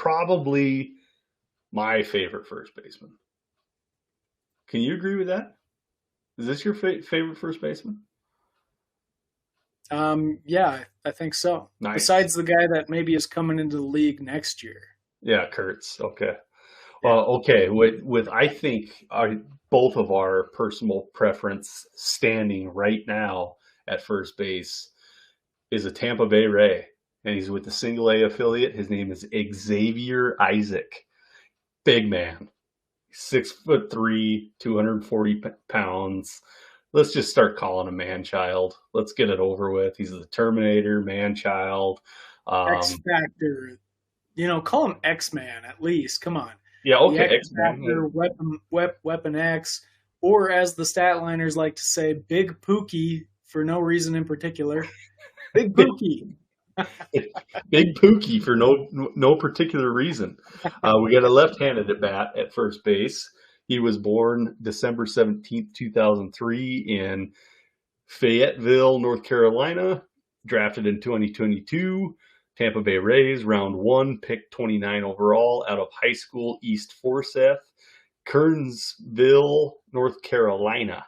probably my favorite first baseman. Can you agree with that? Is this your favorite first baseman? Yeah, I think so. Nice. Besides the guy that maybe is coming into the league next year. Yeah, Kurtz. Okay. Yeah. Okay. With I think both of our personal preference standing right now at first base is a Tampa Bay Ray, and he's with the Single A affiliate. His name is Xavier Isaac. Big man, 6'3", 240 pounds. Let's just start calling him man child. Let's get it over with. He's the Terminator, man child. X Um, Factor. Call him X Man at least. Come on. yeah, The okay, X X Man. Factor, Weapon X, or as the Statliners like to say, Big Pookie for no reason in particular. Big Big, Pookie. big Pookie for no particular reason. We got a left-handed at bat at first base. He was born December 17th, 2003 in Fayetteville, North Carolina, drafted in 2022. Tampa Bay Rays, round one, pick 29 overall out of high school East Forsyth, Kernsville, North Carolina.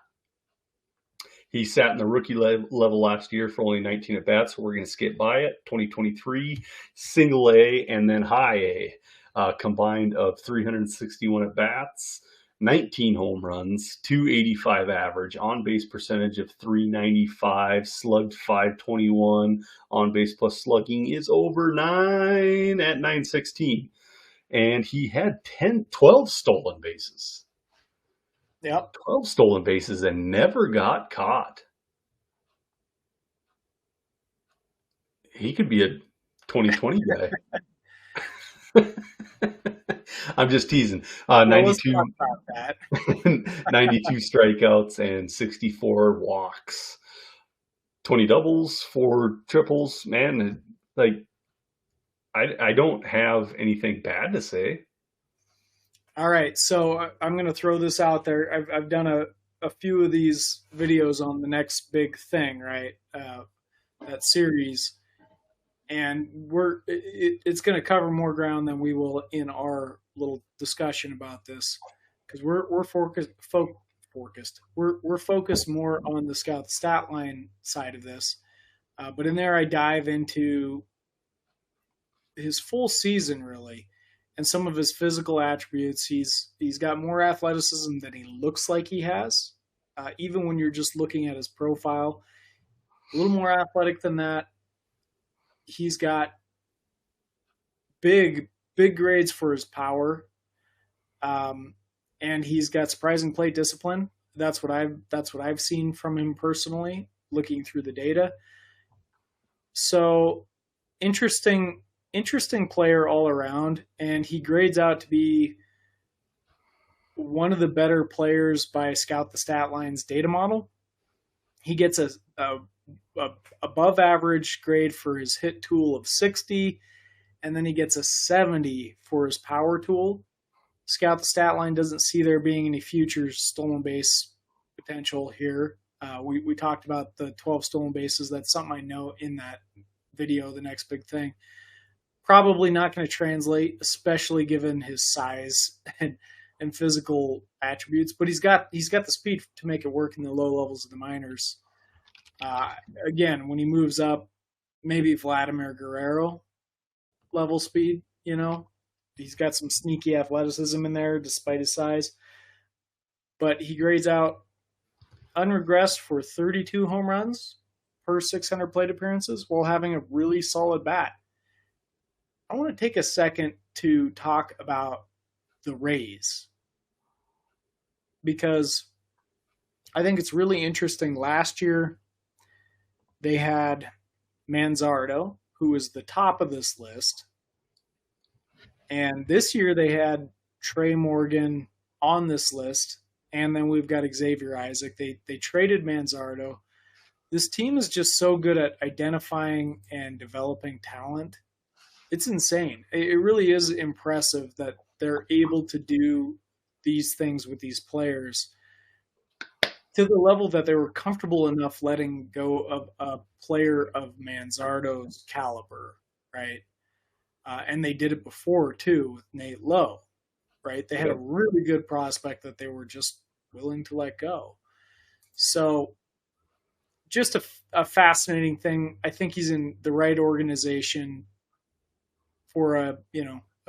He sat in the rookie level last year for only 19 at bats, so we're going to skip by it. 2023, Single A and then High A, combined of 361 at bats, 19 home runs, 285 average, on base percentage of 395, slugged 521, on base plus slugging is over 9 at 916. And he had 12 stolen bases. Yep. 12 stolen bases and never got caught. He could be a 2020 guy. I'm just teasing. Well, let's 92, talk about that. 92 strikeouts and 64 walks. 20 doubles, 4 triples. Man, like, I don't have anything bad to say. All right, so I'm going to throw this out there. I've done a few of these videos on the next big thing, right? That series, and it's going to cover more ground than we will in our little discussion about this because we're focused. We're focused more on the scout stat line side of this, but in there I dive into his full season really and some of his physical attributes. He's got more athleticism than he looks like he has. Even when you're just looking at his profile, a little more athletic than that. He's got big grades for his power, and he's got surprising plate discipline. That's what I've seen from him personally, looking through the data. So interesting player all around, and he grades out to be one of the better players by Scout the Stat Line's data model. He gets a above average grade for his hit tool of 60, and then he gets a 70 for his power tool. Scout the Stat Line doesn't see there being any future stolen base potential here. We talked about the 12 stolen bases. That's something I know in that video, the next big thing. Probably not going to translate, especially given his size and physical attributes. But he's got the speed to make it work in the low levels of the minors. Again, when he moves up, maybe Vladimir Guerrero level speed. He's got some sneaky athleticism in there despite his size. But he grades out unregressed for 32 home runs per 600 plate appearances while having a really solid bat. I want to take a second to talk about the Rays because I think it's really interesting. Last year, they had Manzardo, who was the top of this list. And this year they had Trey Morgan on this list. And then we've got Xavier Isaac. They traded Manzardo. This team is just so good at identifying and developing talent. It's insane. It really is impressive that they're able to do these things with these players to the level that they were comfortable enough letting go of a player of Manzardo's caliber, right? And they did it before too with Nate Lowe, right? They had a Yep. really good prospect that they were just willing to let go. So just a fascinating thing. I think he's in the right organization for a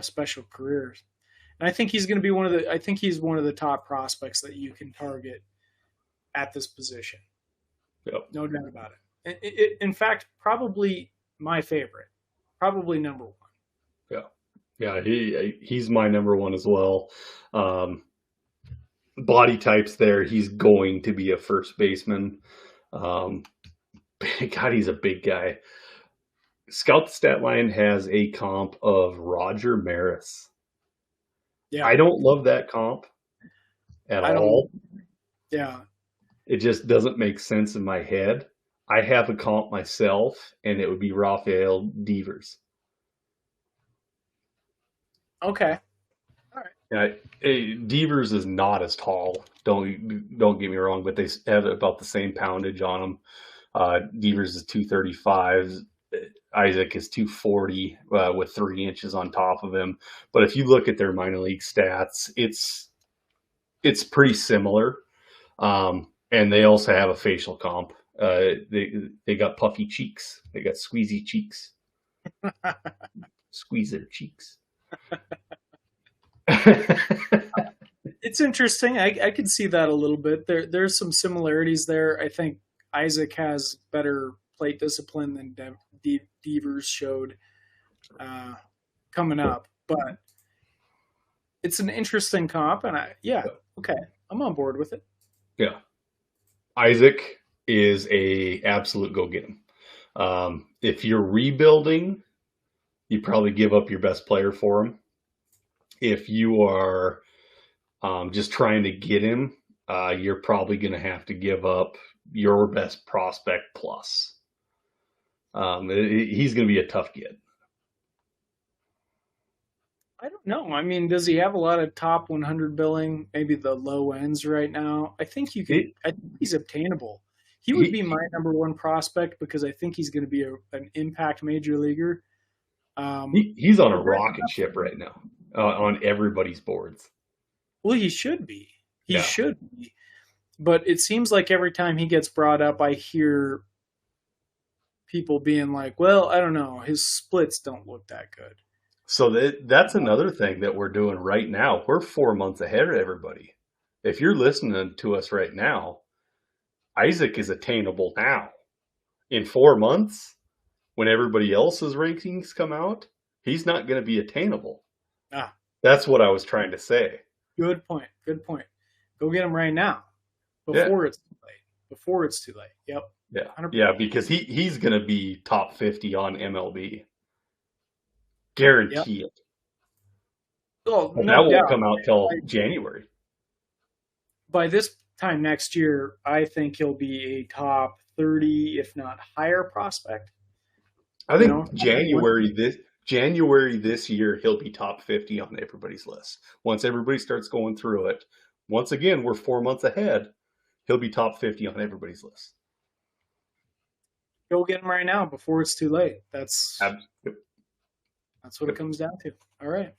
special career. And I think he's going to be I think he's one of the top prospects that you can target at this position. Yep. No doubt about it. In fact, probably my favorite, probably number one. Yeah. Yeah. He's my number one as well. Body types there. He's going to be a first baseman. God, he's a big guy. Scout the Stat Line has a comp of Roger Maris. Yeah. I don't love that comp at all. Yeah. It just doesn't make sense in my head. I have a comp myself, and it would be Rafael Devers. Okay. All right. Devers is not as tall. Don't get me wrong, but they have about the same poundage on them. Devers is 235. Isaac is 240 with 3 inches on top of him. But if you look at their minor league stats, it's pretty similar. And they also have a facial comp. They got puffy cheeks. They got squeezy cheeks. Squeeze their cheeks. It's interesting. I could see that a little bit. There's some similarities there. I think Isaac has better plate discipline than Devers showed coming up, but it's an interesting comp, and okay, I'm on board with it. Yeah, Isaac is a absolute go get him. If you're rebuilding, you probably give up your best player for him. If you are just trying to get him, you're probably going to have to give up your best prospect plus. He's going to be a tough get. I don't know. I mean, does he have a lot of top 100 billing? Maybe the low ends right now. I think you can. I think he's obtainable. He would be my number one prospect because I think he's going to be an impact major leaguer. He's on a rocket ship right now on everybody's boards. Well, he should be. He should be. But it seems like every time he gets brought up, I hear people being like, well, I don't know. His splits don't look that good. So that's another thing that we're doing right now. We're 4 months ahead of everybody. If you're listening to us right now, Isaac is attainable now. In 4 months, when everybody else's rankings come out, he's not going to be attainable. That's what I was trying to say. Good point. Good point. Go get him right now before it's too late. Before it's too late. Yep. Yeah. 100%. Yeah, because he's going to be top 50 on MLB. Guarantee it. Oh, no that won't come out till January. By this time next year, I think he'll be a top 30, if not higher prospect. I think January this year, he'll be top 50 on everybody's list. Once everybody starts going through it, once again, we're 4 months ahead. He'll be top 50 on everybody's list. Go get him right now before it's too late. That's what it comes down to. All right.